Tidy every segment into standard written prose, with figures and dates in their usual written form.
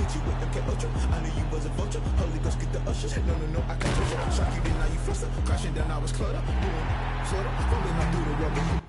hit you with them K-Ultra. I knew you was a vulture. Holy Ghost, get the usher. No, I can't touch you. Shock you, then now you fluster. Crashing down, I was clutter. Boom, flutter. Rolling up through the rubber.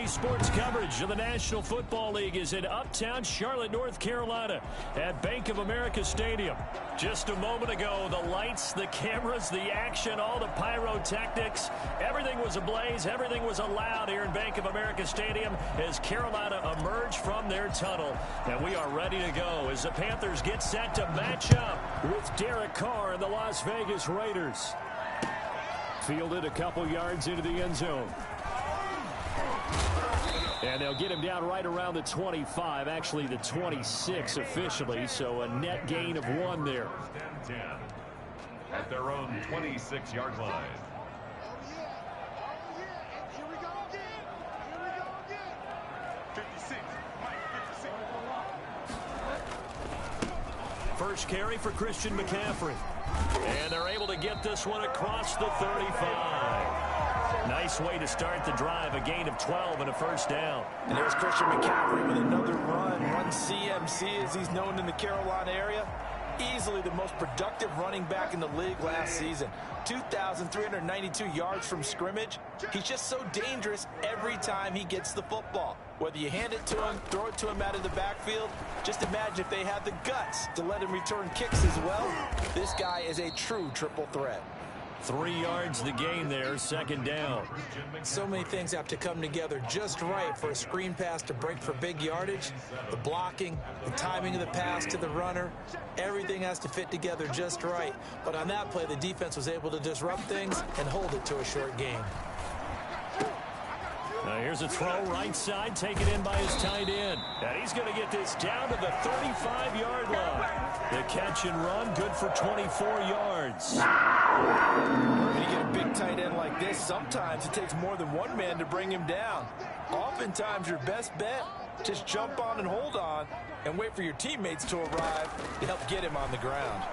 Sports coverage of the National Football League is in uptown Charlotte, North Carolina at Bank of America Stadium. Just a moment ago, the lights, the cameras, the action, all the pyrotechnics, everything was ablaze, everything was allowed here in Bank of America Stadium as Carolina emerged from their tunnel. And we are ready to go as the Panthers get set to match up with Derek Carr and the Las Vegas Raiders. Fielded a couple yards into the end zone. And they'll get him down right around the 25, actually the 26 officially, so a net gain of 1 there. 10 at their own 26-yard line. Here we go again. 56. First carry for Christian McCaffrey. And they're able to get this one across the 35. Nice way to start the drive, a gain of 12 and a first down. And there's Christian McCaffrey with another run CMC as he's known in the Carolina area. Easily the most productive running back in the league last season. 2,392 yards from scrimmage. He's just so dangerous every time he gets the football. Whether you hand it to him, throw it to him out of the backfield, just imagine if they had the guts to let him return kicks as well. This guy is a true triple threat. 3 yards the gain there, second down. So many things have to come together just right for a screen pass to break for big yardage. The blocking, the timing of the pass to the runner, everything has to fit together just right. But on that play, the defense was able to disrupt things and hold it to a short gain. Now here's a throw right side, taken in by his tight end. And he's going to get this down to the 35-yard line. The catch and run, good for 24 yards. When you get a big tight end like this, sometimes it takes more than one man to bring him down. Oftentimes, your best bet, just jump on and hold on and wait for your teammates to arrive to help get him on the ground.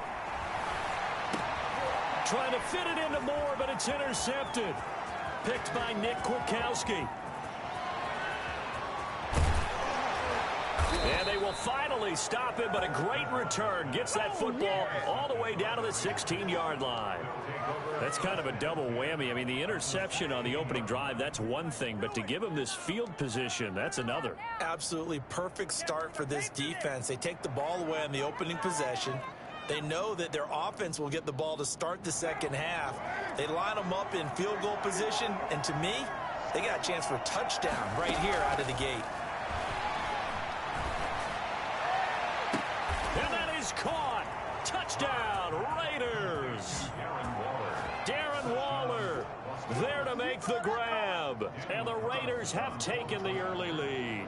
Trying to fit it into Moore, but it's intercepted. Picked by Nick Kwiatkowski. And they will finally stop him, but a great return. Gets that football all the way down to the 16-yard line. That's kind of a double whammy. I mean, the interception on the opening drive, that's one thing, but to give him this field position, that's another. Absolutely perfect start for this defense. They take the ball away on the opening possession. They know that their offense will get the ball to start the second half. They line them up in field goal position, and to me, they got a chance for a touchdown right here out of the gate. And that is Touchdown, Raiders! Darren Waller there to make the grab. And the Raiders have taken the early lead.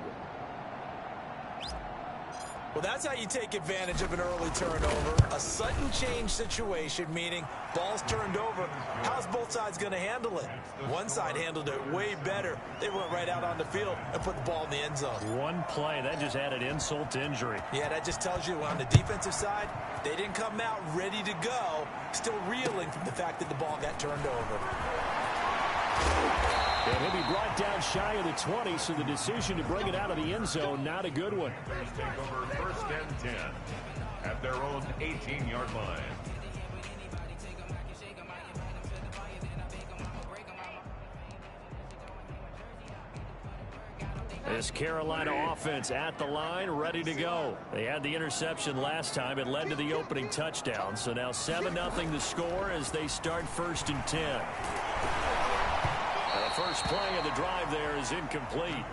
Well, that's how you take advantage of an early turnover. A sudden change situation, meaning ball's turned over. How's both sides going to handle it? One side handled it way better. They went right out on the field and put the ball in the end zone. One play, that just added insult to injury. Yeah, that just tells you on the defensive side, they didn't come out ready to go, still reeling from the fact that the ball got turned over. And he'll be brought down shy of the 20, so the decision to bring it out of the end zone, not a good one. Take over 1st and 10 at their own 18-yard line. This Carolina offense at the line, ready to go. They had the interception last time. It led to the opening touchdown. So now 7-0 the score as they start 1st and 10. The first play of the drive there is incomplete.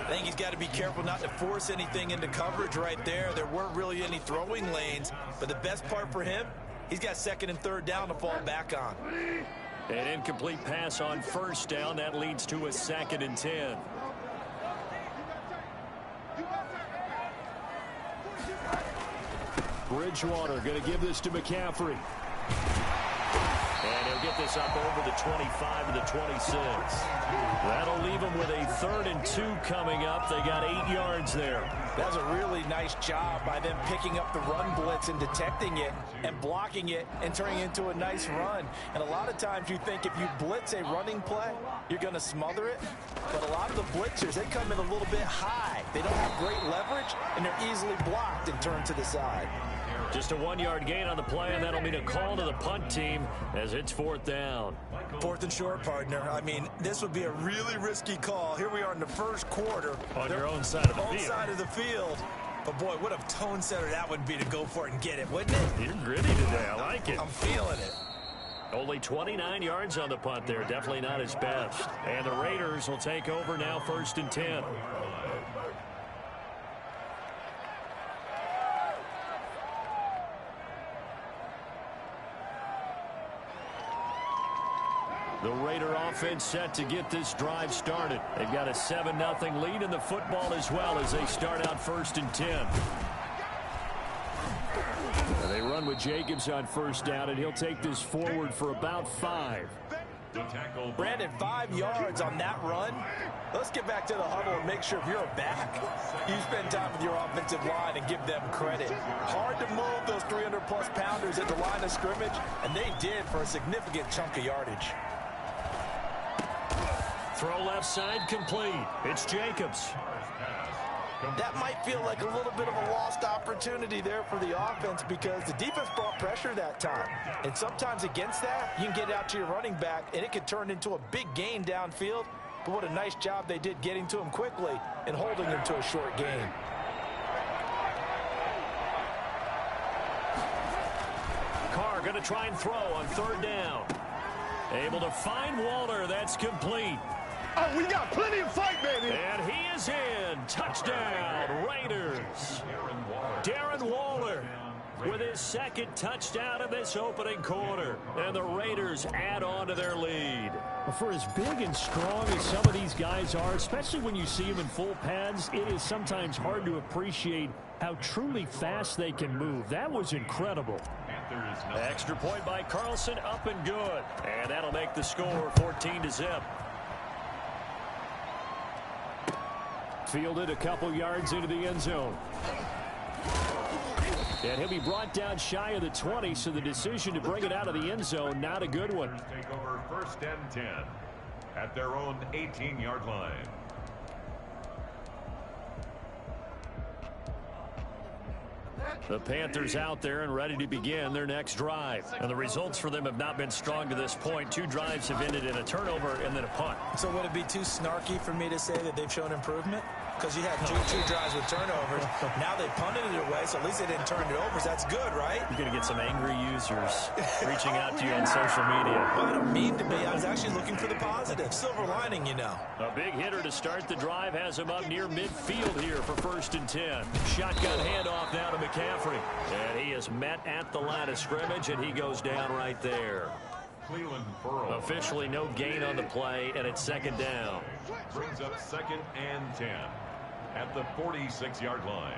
I think he's got to be careful not to force anything into coverage right there. There weren't really any throwing lanes, but the best part for him, he's got 2nd and 3rd down to fall back on. An incomplete pass on 1st down. That leads to a 2nd and 10. Bridgewater going to give this to McCaffrey. And he'll get this up over the 25 to the 26. That'll leave him with a 3rd and 2 coming up. They got 8 yards there. That was a really nice job by them picking up the run blitz and detecting it and blocking it and turning it into a nice run. And a lot of times you think if you blitz a running play, you're going to smother it. But a lot of the blitzers, they come in a little bit high. They don't have great leverage, and they're easily blocked and turned to the side. Just a 1-yard gain on the play, and that'll mean a call to the punt team as it's 4th down. 4th and short, partner. I mean, this would be a really risky call. Here we are in the 1st quarter. On your own side of the field. Side of the field. But, boy, what a tone setter that would be to go for it and get it, wouldn't it? You're gritty today. I like it. I'm feeling it. Only 29 yards on the punt there. Definitely not his best. And the Raiders will take over now 1st and 10. The Raider offense set to get this drive started. They've got a 7-0 lead in the football as well as they start out 1st and 10. And they run with Jacobs on 1st down, and he'll take this forward for about 5. Brandon, 5 yards on that run. Let's get back to the huddle and make sure if you're back, you spend time with your offensive line and give them credit. Hard to move those 300-plus pounders at the line of scrimmage, and they did for a significant chunk of yardage. Throw left side complete. It's Jacobs. That might feel like a little bit of a lost opportunity there for the offense because the defense brought pressure that time. And sometimes against that, you can get out to your running back, and it could turn into a big gain downfield. But what a nice job they did getting to him quickly and holding him to a short gain. Carr going to try and throw on 3rd down. Able to find Waller. That's complete. Oh, we got plenty of fight, baby. And he is in. Touchdown, Raiders. Darren Waller with his 2nd touchdown in this opening quarter. And the Raiders add on to their lead. For as big and strong as some of these guys are, especially when you see them in full pads, it is sometimes hard to appreciate how truly fast they can move. That was incredible. Extra point by Carlson, up and good. And that'll make the score 14-0. Fielded a couple yards into the end zone. And he'll be brought down shy of the 20, so the decision to bring it out of the end zone, not a good one. Take over 1st and 10 at their own 18-yard line. The Panthers out there and ready to begin their next drive. And the results for them have not been strong to this point. 2 drives have ended in a turnover and then a punt. So would it be too snarky for me to say that they've shown improvement? Because you had two drives with turnovers. Now they punted it away, so at least they didn't turn it over. So that's good, right? You're going to get some angry users reaching out to you on social media. Well, I don't mean to be. I was actually looking for the positive. Silver lining, you know. A big hitter to start the drive has him up near midfield here for 1st and 10. Shotgun handoff now to McCaffrey. And he is met at the line of scrimmage, and he goes down right there. Officially no gain on the play, and it's second down. Brings up 2nd and 10 at the 46-yard line.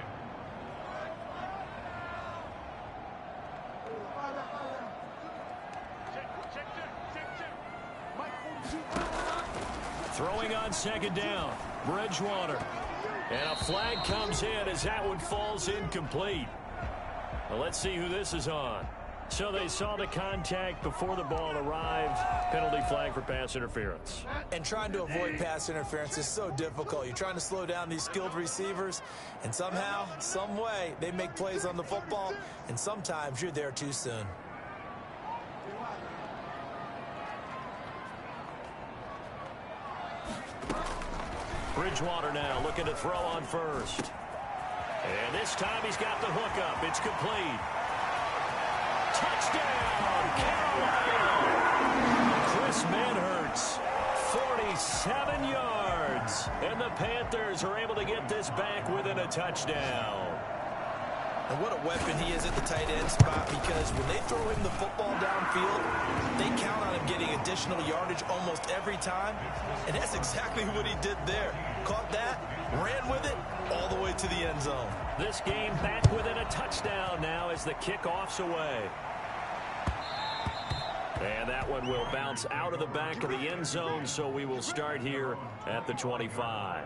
Throwing on second down, Bridgewater. And a flag comes in as that one falls incomplete. Well, let's see who this is on. So they saw the contact before the ball arrived. Penalty flag for pass interference. And trying to avoid pass interference is so difficult. You're trying to slow down these skilled receivers, and somehow, some way, they make plays on the football, and sometimes you're there too soon. Bridgewater now looking to throw on first. And this time he's got the hook up. It's complete. Touchdown, Carolina! Chris Manhertz, 47 yards. And the Panthers are able to get this back within a touchdown. And what a weapon he is at the tight end spot, because when they throw him the football downfield, they count on him getting additional yardage almost every time. And that's exactly what he did there. Caught that, ran with it, all the way to the end zone. This game back within a touchdown now as the kickoff's away. And that one will bounce out of the back of the end zone, so we will start here at the 25.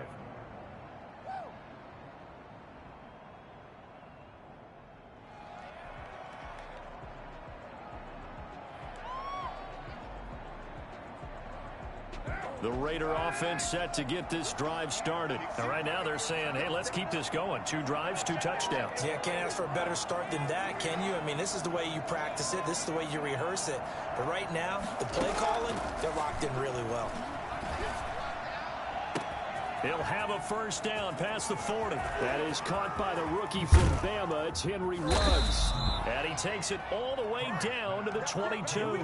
The Raider offense set to get this drive started. And right now they're saying, hey, let's keep this going. 2 drives, 2 touchdowns. Yeah, can't ask for a better start than that, can you? I mean, this is the way you practice it. This is the way you rehearse it. But right now, the play calling, they're locked in really well. He'll have a first down past the 40. That is caught by the rookie from Bama. It's Henry Ruggs. And he takes it all the way down to the 22.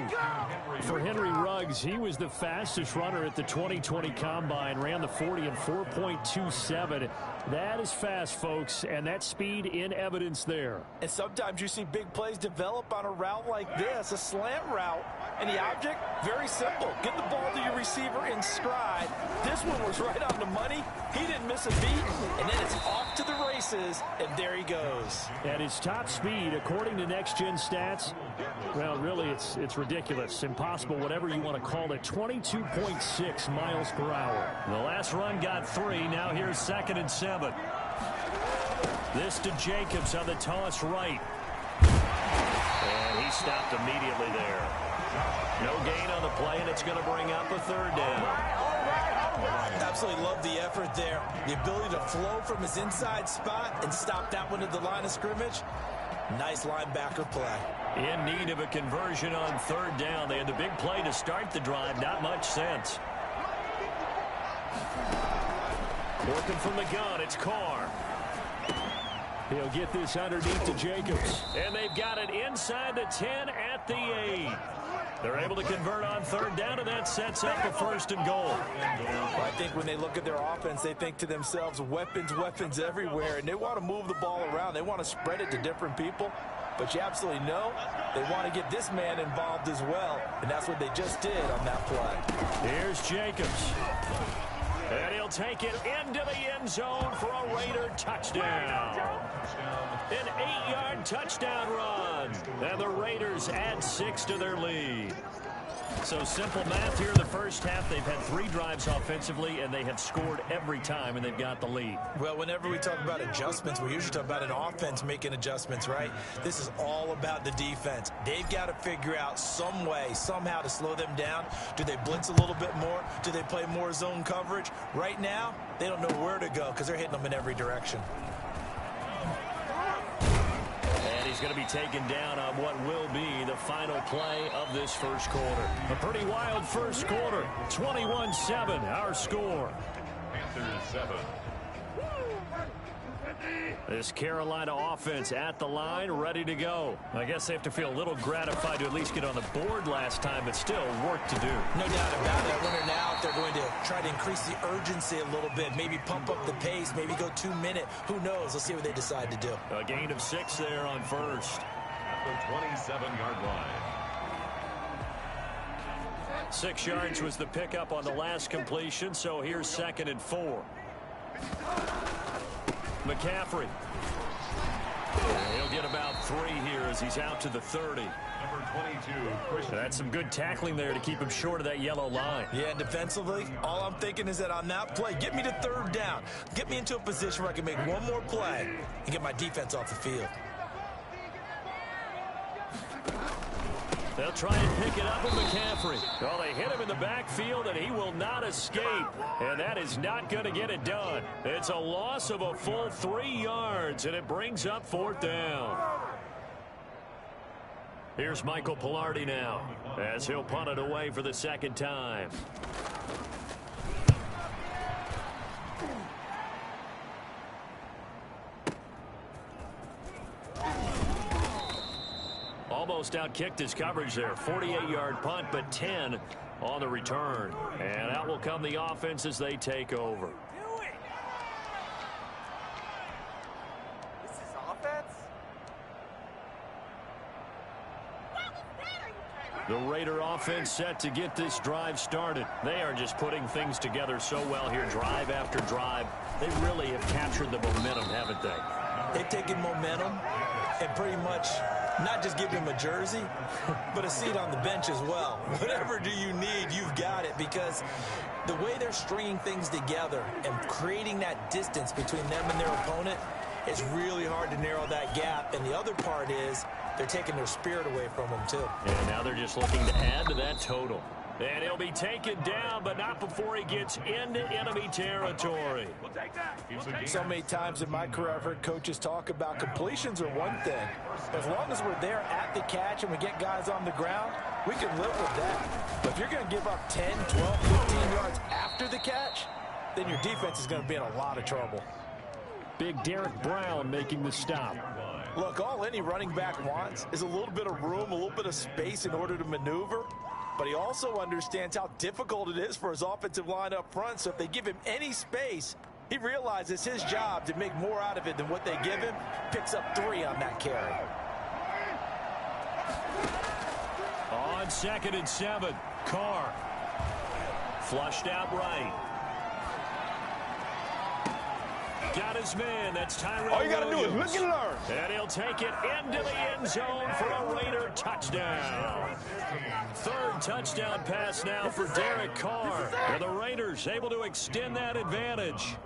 For Henry Ruggs, he was the fastest runner at the 2020 Combine. Ran the 40 in 4.27. That is fast, folks, and that speed in evidence there. And sometimes you see big plays develop on a route like this, a slant route. And the object, very simple. Get the ball to your receiver in stride. This one was right on the money. He didn't miss a beat, and then it's off to the races, and there he goes. At his top speed, according to Next Gen Stats, well, really, it's ridiculous. Impossible, whatever you want to call it. 22.6 miles per hour. The last run got 3. Now here's 2nd and 7. This to Jacobs on the toss right. And he stopped immediately there. No gain on the play, and it's going to bring up a 3rd down. Absolutely love the effort there. The ability to flow from his inside spot and stop that one at the line of scrimmage. Nice linebacker play. In need of a conversion on 3rd down. They had the big play to start the drive. Not much sense. Working from the gun, it's Carr. He'll get this underneath to Jacobs. And they've got it inside the 10 at the 8. They're able to convert on 3rd down, and that sets up a 1st and goal. Well, I think when they look at their offense, they think to themselves, weapons, weapons everywhere, and they want to move the ball around. They want to spread it to different people, but you absolutely know they want to get this man involved as well, and that's what they just did on that play. Here's Jacobs. And he'll take it into the end zone for a Raider touchdown. An 8-yard touchdown run. And the Raiders add 6 to their lead. So simple math here in the first half. They've had 3 drives offensively, and they have scored every time, and they've got the lead. Well, whenever we talk about adjustments, we usually talk about an offense making adjustments, right? This is all about the defense. They've got to figure out some way, somehow to slow them down. Do they blitz a little bit more? Do they play more zone coverage? Right now, they don't know where to go because they're hitting them in every direction. He's going to be taken down on what will be the final play of this first quarter. A pretty wild first quarter. 21-7, our score. Panthers 7. This Carolina offense at the line, ready to go. I guess they have to feel a little gratified to at least get on the board last time, but still work to do. No doubt about it. I wonder now if they're going to try to increase the urgency a little bit, maybe pump up the pace, maybe go 2-minute. Who knows? Let's see what they decide to do. A gain of 6 there on 1st. at the 27-yard line. 6 yards was the pickup on the last completion, so here's 2nd and 4. McCaffrey. He'll get about 3 here as he's out to the 30. Number 22, Christian. That's some good tackling there to keep him short of that yellow line. Yeah, and defensively, all I'm thinking is that on that play, get me to 3rd down. Get me into a position where I can make one more play and get my defense off the field. They'll try and pick it up with McCaffrey. Well, they hit him in the backfield, and he will not escape. And that is not going to get it done. It's a loss of a full 3 yards, and it brings up 4th down. Here's Michael Pilardi now, as he'll punt it away for the 2nd time. Almost outkicked his coverage there. 48-yard punt, but 10 on the return. And out will come the offense as they take over. This is offense? The Raider offense set to get this drive started. They are just putting things together so well here, drive after drive. They really have captured the momentum, haven't they? They've taken momentum and pretty much not just give him a jersey, but a seat on the bench as well. Whatever do you need, you've got it, because the way they're stringing things together and creating that distance between them and their opponent, it's really hard to narrow that gap. And the other part is they're taking their spirit away from them, too. And now they're just looking to add to that total. And he'll be taken down, but not before he gets into enemy territory. So many times in my career, I've heard coaches talk about completions are one thing. As long as we're there at the catch and we get guys on the ground, we can live with that. But if you're going to give up 10, 12, 15 yards after the catch, then your defense is going to be in a lot of trouble. Big Derek Brown making the stop. Look, all any running back wants is a little bit of room, a little bit of space in order to maneuver. But he also understands how difficult it is for his offensive line up front. So if they give him any space, he realizes his job to make more out of it than what they give him. Picks up 3 on that carry. On 2nd and 7, Carr. Flushed out right. Got his man. That's Tyrell All you got to do is Williams. look and learn. And he'll take it into the end zone for a Raider touchdown. 3rd touchdown pass now for Derek Carr. And the Raiders able to extend that advantage.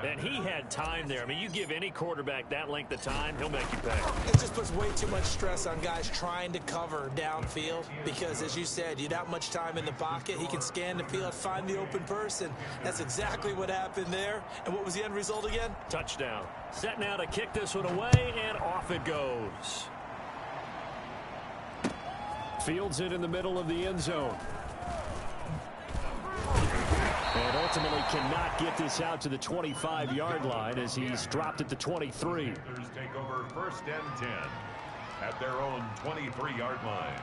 And he had time there. I mean, you give any quarterback that length of time, he'll make you pay. It just puts way too much stress on guys trying to cover downfield because, as you said, you that much time in the pocket, he can scan the field, find the open person. That's exactly what happened there. And what was the end result again? Touchdown. Set now to kick this one away, and off it goes. Fields it in the middle of the end zone. And ultimately cannot get this out to the 25-yard line as he's dropped at the 23. Panthers take over 1st and 10 at their own 23-yard line.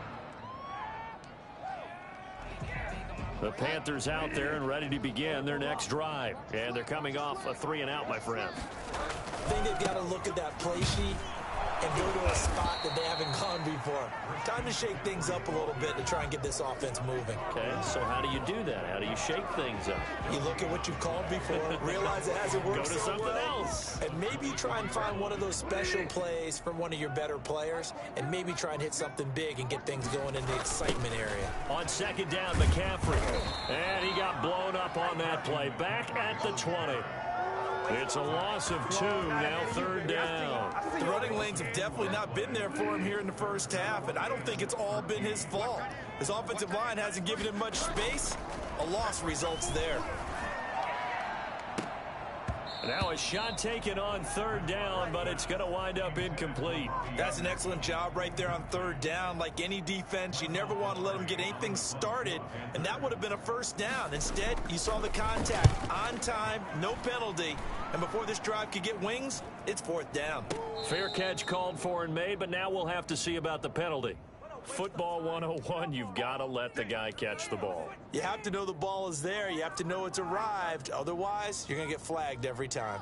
The Panthers out there and ready to begin their next drive. And they're coming off a 3-and-out, my friend. I think they've got to look at that play sheet and go to a spot that they haven't gone before. Time to shake things up a little bit to try and get this offense moving. Okay, so how do you do that? How do you shake things up? You look at what you've called before, realize it hasn't worked Go to so something well, else. and maybe try and find one of those special plays from one of your better players, and maybe try and hit something big and get things going in the excitement area. On 2nd down, McCaffrey. And he got blown up on that play. Back at the 20. It's a loss of 2, now 3rd down. The running lanes have definitely not been there for him here in the first half, and I don't think it's all been his fault. His offensive line hasn't given him much space. A loss results there. Now a shot taken on 3rd down, but it's going to wind up incomplete. That's an excellent job right there on 3rd down. Like any defense, you never want to let them get anything started, and that would have been a 1st down. Instead, you saw the contact on time, no penalty, and before this drive could get wings, it's 4th down. Fair catch called for and made, but now we'll have to see about the penalty. Football 101, you've got to let the guy catch the ball. You have to know the ball is there. You have to know it's arrived. Otherwise, you're going to get flagged every time.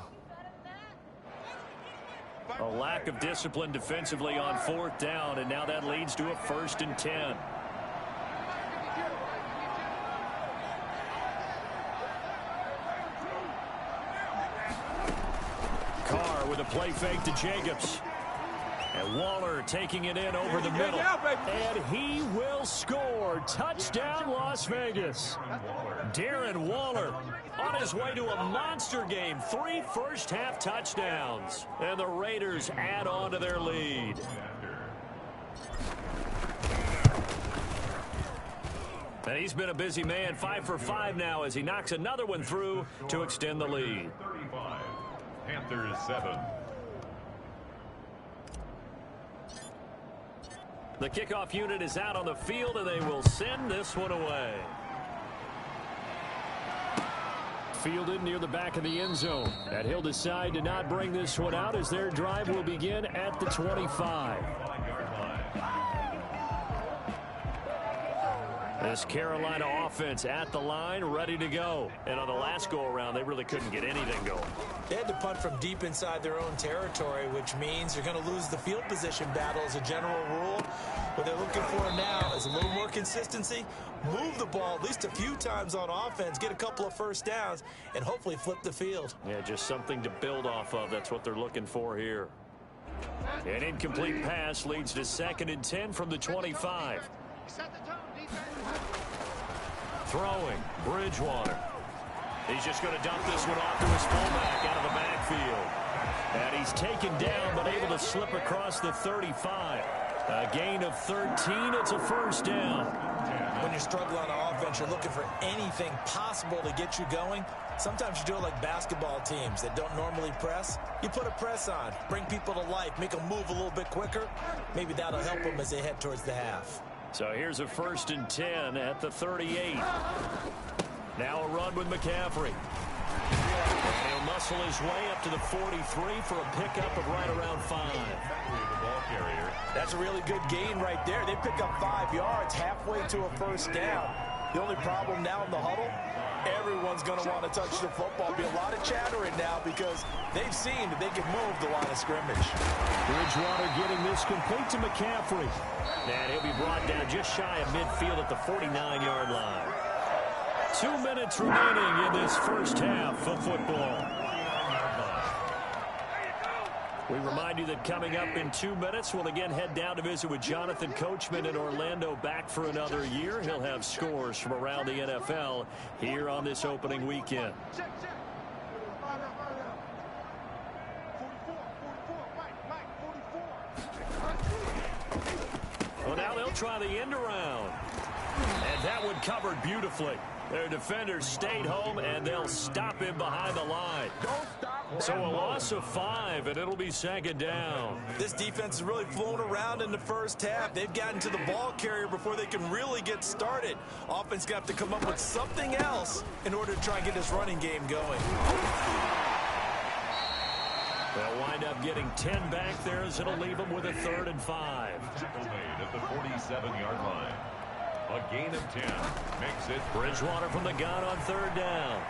A lack of discipline defensively on 4th down, and now that leads to a 1st and 10. Carr with a play fake to Jacobs. And Waller taking it in over the middle. And he will score. Touchdown, Las Vegas. Darren Waller on his way to a monster game. 3 first-half touchdowns. And the Raiders add on to their lead. And he's been a busy man. 5 for 5 now as he knocks another one through to extend the lead. 35. Panthers 7. The kickoff unit is out on the field, and they will send this one away. Fielded near the back of the end zone. And he'll decide to not bring this one out as their drive will begin at the 25. This Carolina offense at the line, ready to go. And on the last go-around, they really couldn't get anything going. They had to punt from deep inside their own territory, which means you're going to lose the field position battle as a general rule. What they're looking for now is a little more consistency, move the ball at least a few times on offense, get a couple of first downs, and hopefully flip the field. Yeah, just something to build off of. That's what they're looking for here. An incomplete pass leads to 2nd and 10 from the 25. Throwing, Bridgewater. He's just going to dump this one off to his fullback out of the backfield. And he's taken down but able to slip across the 35. A gain of 13. It's a 1st down. When you're struggling on offense, you're looking for anything possible to get you going. Sometimes you do it like basketball teams that don't normally press. You put a press on, bring people to life, make them move a little bit quicker. Maybe that'll help them as they head towards the half. So here's a 1st and 10 at the 38. Now a run with McCaffrey. And he'll muscle his way up to the 43 for a pickup of right around 5. That's a really good gain right there. They pick up 5 yards halfway to a 1st down. The only problem now in the huddle, everyone's going to want to touch the football. Be a lot of chattering now because they've seen that they can move the line of scrimmage. Bridgewater getting this complete to McCaffrey. And he'll be brought down just shy of midfield at the 49-yard line. 2 minutes remaining in this 1st half of football. We remind you that coming up in 2 minutes, we'll again head down to visit with Jonathan Coachman in Orlando, back for another year. He'll have scores from around the NFL here on this opening weekend. Well, now they'll try the end around. And that one covered beautifully. Their defenders stayed home, and they'll stop him behind the line. So a loss of 5, and it'll be 2nd down. This defense is really flown around in the 1st half. They've gotten to the ball carrier before they can really get started. Offense got to come up with something else in order to try and get this running game going. They'll wind up getting 10 back there as it'll leave them with a 3rd and 5. Tackle made at the 47-yard line. A gain of 10 makes it Bridgewater from the gun on 3rd down.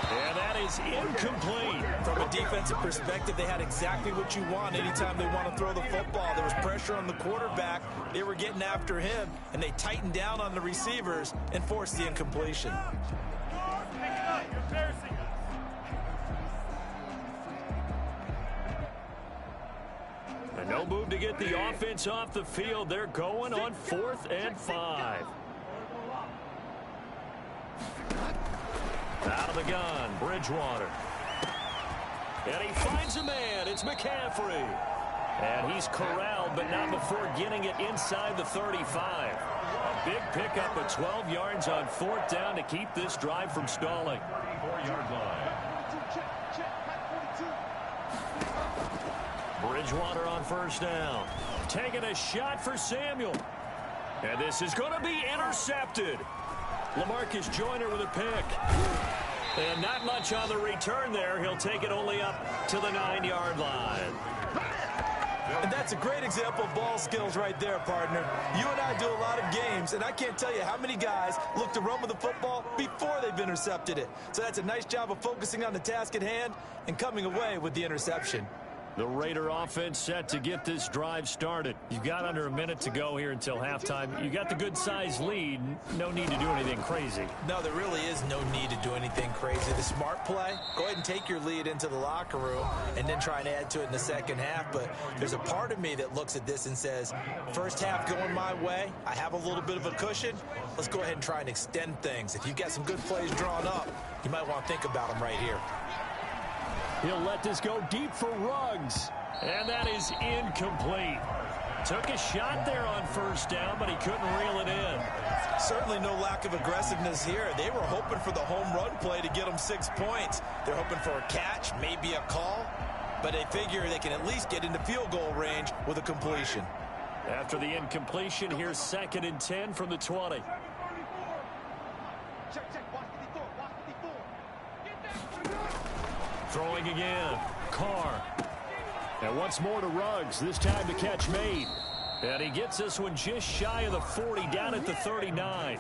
And that is incomplete. From a defensive perspective, they had exactly what you want anytime they want to throw the football. There was pressure on the quarterback. They were getting after him, and they tightened down on the receivers and forced the incompletion. And no move to get the offense off the field. They're going on 4th and 5. Out of the gun, Bridgewater. And he finds a man. It's McCaffrey. And he's corralled, but not before getting it inside the 35. A big pickup of 12 yards on 4th down to keep this drive from stalling. 4-yard line. Bridgewater on 1st down. Taking a shot for Samuel. And this is going to be intercepted. LaMarcus Joyner with a pick. And not much on the return there. He'll take it only up to the 9-yard line. And that's a great example of ball skills right there, partner. You and I do a lot of games, and I can't tell you how many guys look to run with the football before they've intercepted it. So that's a nice job of focusing on the task at hand and coming away with the interception. The Raider offense set to get this drive started. You've got under a minute to go here until halftime. You got the good-sized lead. No need to do anything crazy. No, there really is no need to do anything crazy. The smart play, go ahead and take your lead into the locker room and then try and add to it in the second half. But there's a part of me that looks at this and says, first half going my way, I have a little bit of a cushion. Let's go ahead and try and extend things. If you've got some good plays drawn up, you might want to think about them right here. He'll let this go deep for Ruggs. And that is incomplete. Took a shot there on first down, but he couldn't reel it in. Certainly no lack of aggressiveness here. They were hoping for the home run play to get them 6 points. They're hoping for a catch, maybe a call, but they figure they can at least get into field goal range with a completion. After the incompletion, here's 2nd and 10 from the 20. Throwing again. Carr. And once more to Ruggs. This time the catch made. And he gets this one just shy of the 40, down at the 39.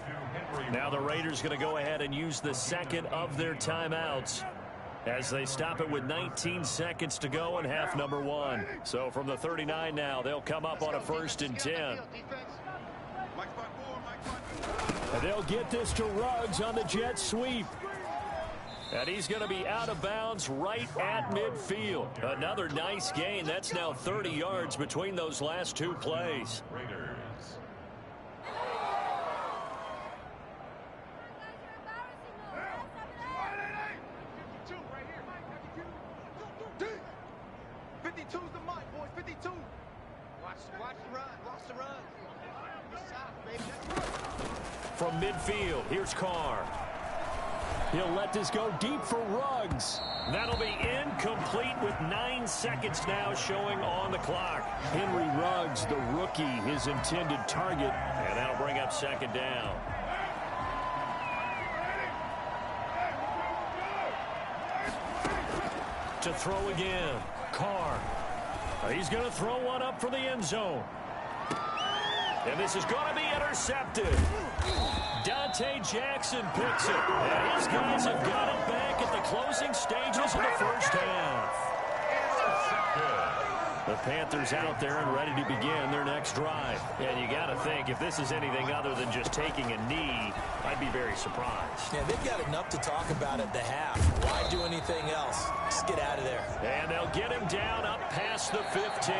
Now the Raiders going to go ahead and use the second of their timeouts as they stop it with 19 seconds to go in half number 1. So from the 39 now, they'll come up on a 1st and 10. And they'll get this to Ruggs on the jet sweep. And he's going to be out of bounds right at midfield. Another nice gain. That's now 30 yards between those last 2 plays. From midfield, here's Carr. He'll let this go deep for Ruggs. That'll be incomplete with 9 seconds now showing on the clock. Henry Ruggs, the rookie, his intended target, and that'll bring up 2nd down. To throw again, Carr. He's going to throw one up for the end zone. And this is going to be intercepted. Dante Jackson picks it. And his guys have got it back at the closing stages of the first half. The Panthers out there and ready to begin their next drive. And you got to think, if this is anything other than just taking a knee, I'd be very surprised. Yeah, they've got enough to talk about at the half. Why do anything else? Just get out of there. And they'll get him down up past the 15.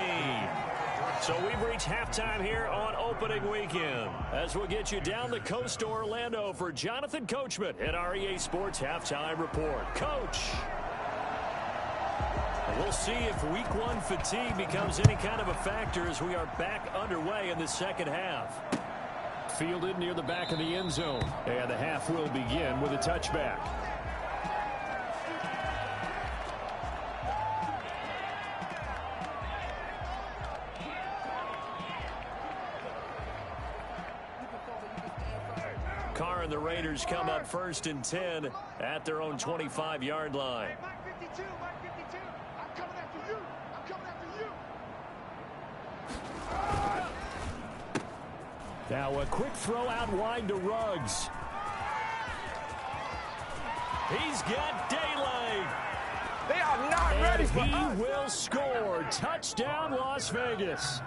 So we've reached halftime here on opening weekend. As we'll get you down the coast to Orlando for Jonathan Coachman at our EA Sports Halftime Report. Coach! We'll see if week 1 fatigue becomes any kind of a factor as we are back underway in the second half. Fielded near the back of the end zone. And the half will begin with a touchback. Carr and the Raiders come up 1st and 10 at their own 25-yard line. Now a quick throw out wide to Ruggs. He's got daylight. They are not ready for us. He will score. Touchdown, Las Vegas.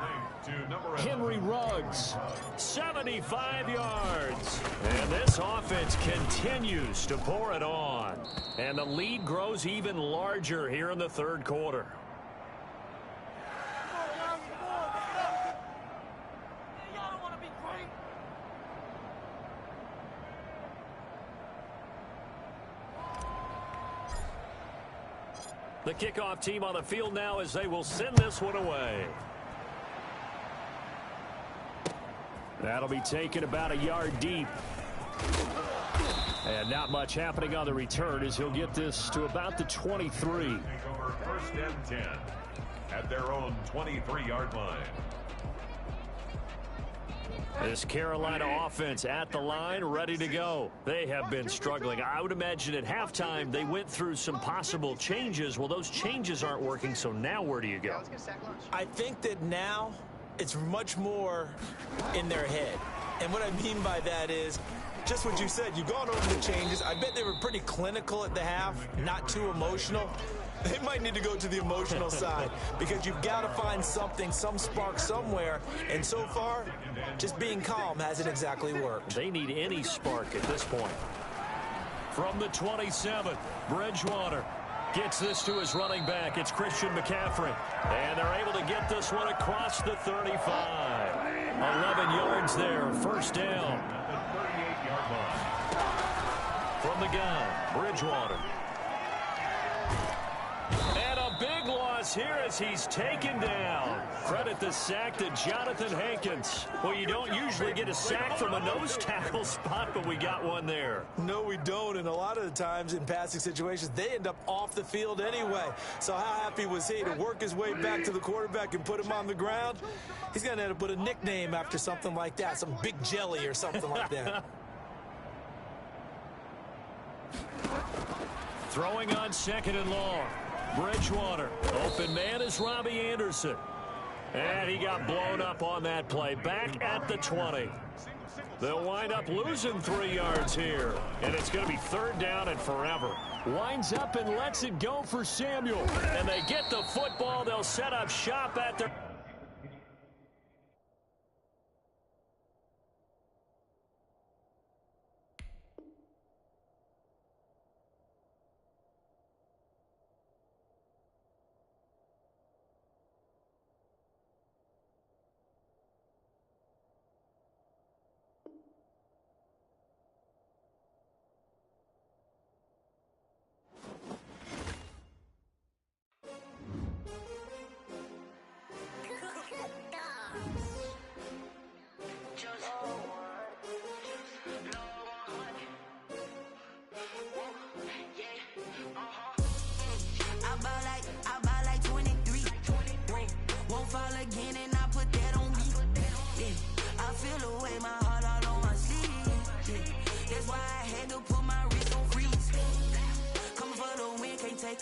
Henry Ruggs, 75 yards. And this offense continues to pour it on. And the lead grows even larger here in the 3rd quarter. The kickoff team on the field now as they will send this one away. That'll be taken about a yard deep. And not much happening on the return as he'll get this to about the 23. 1st and 10 at their own 23-yard line. This Carolina offense at the line, ready to go. They have been struggling. I would imagine at halftime they went through some possible changes. Well, those changes aren't working, so now where do you go? I think that now it's much more in their head. And what I mean by that is just what you said. You've gone over the changes. I bet they were pretty clinical at the half, not too emotional. They might need to go to the emotional side because you've got to find something, some spark somewhere. And so far, just being calm hasn't exactly worked. They need any spark at this point. From the 27, Bridgewater gets this to his running back. It's Christian McCaffrey. And they're able to get this one across the 35. 11 yards there, first down. From the gun, Bridgewater. And a big loss here as he's taken down. Credit the sack to Jonathan Hankins. Well, you don't usually get a sack from a nose tackle spot, but we got one there. No, we don't. And a lot of the times in passing situations, they end up off the field anyway. So how happy was he to work his way back to the quarterback and put him on the ground? He's going to end up with a nickname after something like that, some big jelly or something like that. Throwing on second and long. Bridgewater. Open man is Robbie Anderson. And he got blown up on that play. Back at the 20. They'll wind up losing 3 yards here. And it's going to be third down and forever. Winds up and lets it go for Samuel. And they get the football. They'll set up shop at their...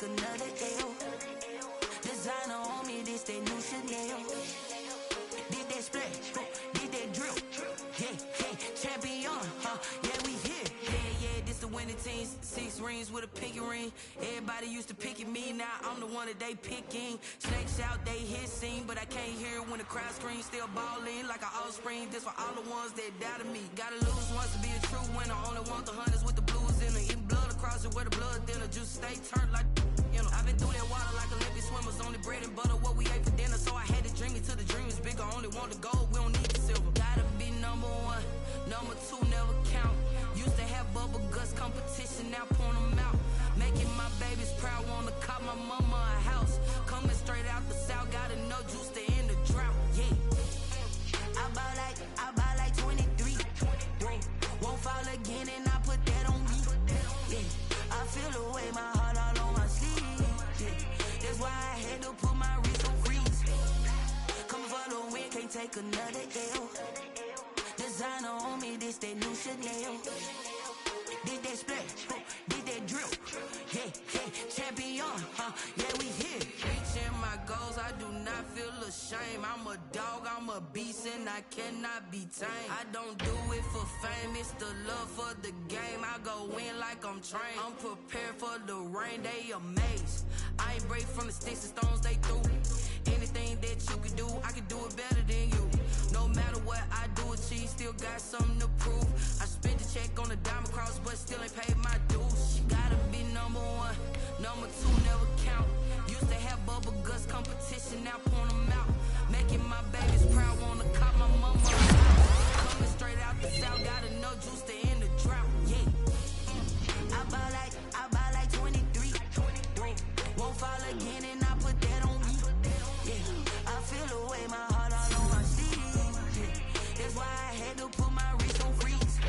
Another L. Designer on me, this that new Chanel. Did that splash, did that drill. Yeah, champion, yeah, we here. Yeah, this the winning team. 6 rings with a pinky ring. Everybody used to pick at me, now I'm the one that they picking. Snakes out, they hit scene, but I can't hear it when the crowd screams. Still balling like an offspring. This for all the ones that doubted me. Gotta lose once to be a true winner. Only want the hunters with the blues in it. Eating blood across it where the blood dinner. Juice stay turned like... You know, I've been through that water like Olympic swimmers. Only bread and butter, what we ate for dinner. So I had to dream it till the dream is bigger. Only want the gold, we don't need the silver. Gotta be number 1, number 2 never count. Used to have bubble guts competition, now point them out. Making my babies proud, wanna cop my mama a house. Coming straight out the south, gotta know juice to end the drought. Yeah, I buy like 23. Won't fall again and I put that on me. Yeah, I feel the way my heart all on my sleeve. That's why I had to put my wrist on freeze. Come for the win, can't take another L. Designer on me, this that new Chanel. Did that splash, did that drill. Yeah, champion, yeah, we here. Reaching my goals, I do not feel ashamed. I'm a dog, I'm a beast, and I cannot be tamed. I don't do it for fame, it's the love for the game. I go in like I'm trained. I'm prepared for the rain, they amazed. I ain't break from the sticks and stones they threw. Anything that you can do, I can do it better than you. No matter what I do, achieve, still got something to prove. I spent the check on the diamond cross, but still ain't paid my dues. Gotta be number 1, number 2 never count. Used to have bubble guts competition, now point them out. Making my babies proud, wanna cop my mama a house. Coming straight out the south, gotta know juice to end the drought. Yeah, I buy like 23. Won't fall again and I put that on me. Yeah, I feel the way my heart all on my sleeve. Yeah, that's why I had to put my wrist on freeze.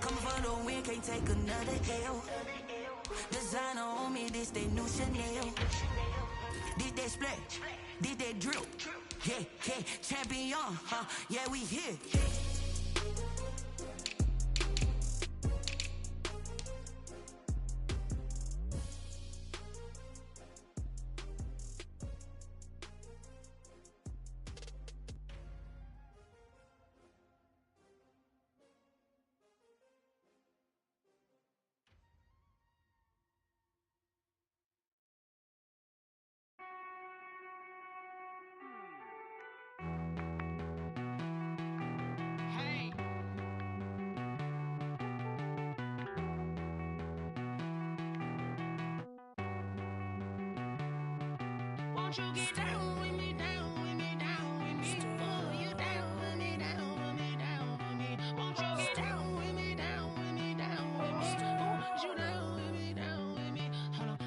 Coming for the win, can't take another L. Designer on me, this that new Chanel. Did that splash, did that drill. Yeah, yeah, champion, yeah, we here. Won't you get down with me, down with me, down with me? Oh, you down with me, down with me, down with me. Won't you get down with me, down with me, down with me? Oh, you down with me, down with me? Hold on.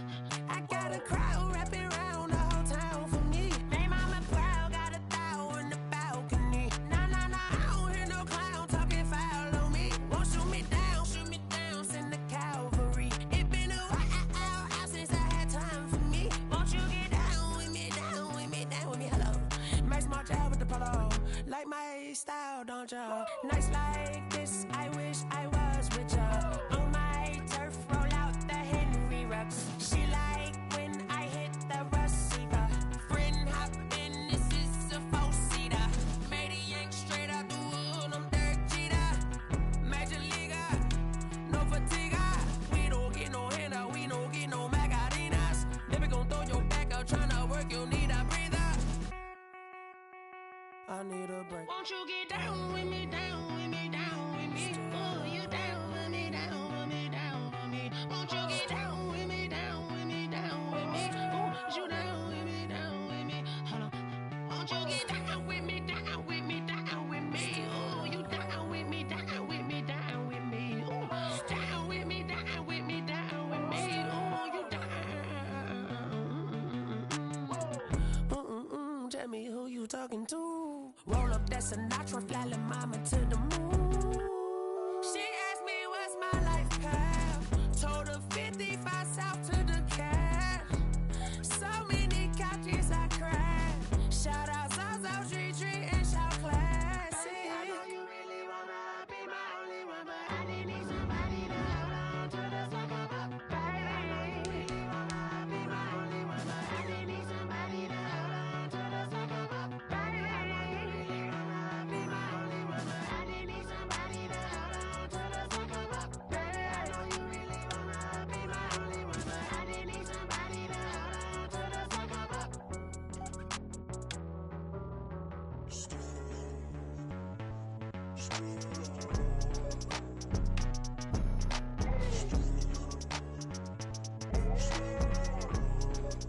I got a crowd wrapping around the whole town for me. They mama proud, got 1,000 in the balcony. Nah, nah, nah, I don't hear no clown talking foul on me. Won't shoot me down, send the cavalry. It been a while since I had time for me. Won't you get down with me, down with me, down with me? Hello. Max March out with the polo. Like my style, don't ya? Nights like this, I wish I was with ya. On my turf, roll out the Henry Rux. She like when I hit the receiver. Friend hop in, this is a 4-seater. Made a yank straight out the wood, I'm Derek Jeter. Major leaguer, no fatigue. We don't get no handout, we don't get no Macarinas. Never gon' throw your back out, tryna work, you need a breather. I need a break. Won't you get down with me, down with me, down with me? Oh, you down with me, down with me, down with me? Won't you get down with me, down with me, down with me? Oh, you down with me, down with me? Hold on. Won't you get down with me, down with me, down with me? Oh, you down with me, down with me, down with me? Oh, down with me, down with me, down with me? Oh, you down. Tell me who you talking to. Roll up that Sinatra, fly la mama to the moon. She asked me what's my life path. Told her 55 south to the cat. So many couches I crashed. Shout out Zazo, Tree, and shout classic. I know you really wanna be my only one, but I didn't need somebody to hold on to the sucker up. Baby, I know you really wanna be my only one, but I didn't need somebody to hold on to the sucker up. Baby, I know you really wanna be my only one, but I didn't need somebody to hold on to the sucker up. Baby, I know you really wanna be my only one, but I didn't need somebody to hold on to the sucker up. Street.